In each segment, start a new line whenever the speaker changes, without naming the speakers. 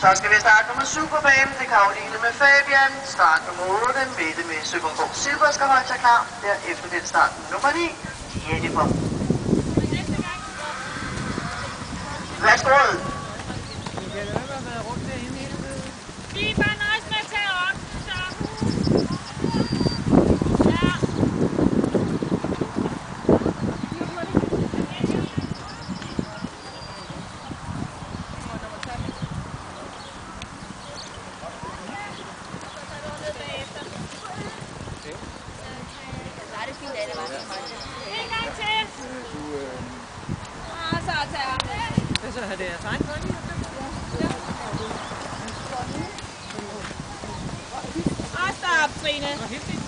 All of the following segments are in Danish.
Så skal vi starte nummer 7 på banen. Det er Karoline med Fabian. Start nummer 8. Mette med Søbergaard Silber skal holde sig klar. Derefter den starten nummer 9. Jennifer. Værsgo.
Vi er bare nøjes med at tage op, så... Ja.
Nej, det er fint, at det var så meget.
En gang til. Og så tager jeg.
Hvad så har det jeres egen hånd?
Og stop, Trine.
Helt fint.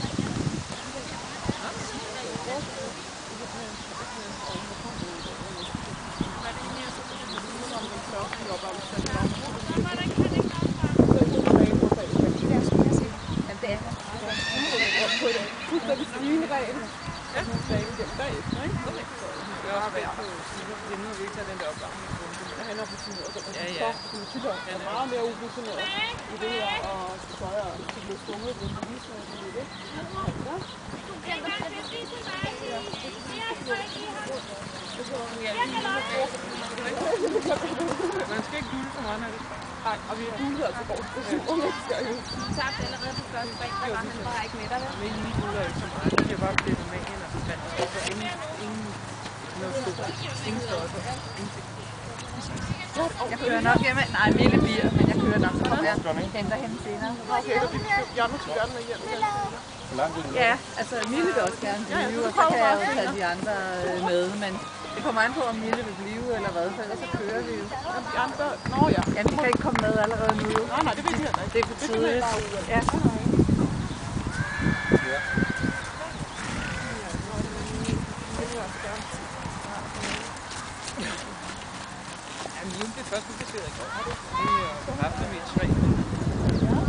Fuldstændig stigende regel.
Ja.
Nogle dage gennem bagefter, ikke?
Okay. Det er også værd på. Nu har vi ikke taget den der opgang.
Han er rutineret, så
Ja, ja.
som tit er meget mere urutineret i det her, og så er det blevet tvunget ved en vise, og sådan lidt, ikke?
En gang til sidste vej.
Man skal ikke dule for meget, når det er.
Nej, og vi har dulet altså går på 7 mennesker jo.
Du tabte allerede på første dag, der var han bare ikke med dig, vel?
Men lige duler ikke så meget. Det er bare blevet normalt, og vand og stoffer. Ingen noget stort. Ingen stoffer. Ingenting.
Jeg kører nok hjemme. Nej, Mille bliver, men jeg kører nok, så kommer jeg henter hende senere.
Okay, så vi andre skal gøre det med hjem igen.
Ja, altså Mille vil også gerne blive, og så kan jeg jo tage de andre med, men det kommer an på, om Mille vil blive eller hvad, for ellers så kører vi jo.
Jamen, de andre, nå ja.
Jamen, de kan ikke komme med allerede nu.
Nej, det vil de heller ikke.
Det er for tidligt. Ja.
Jamen, Jule blev først udplaceret i går. Vi har haft dem i 3 måneder.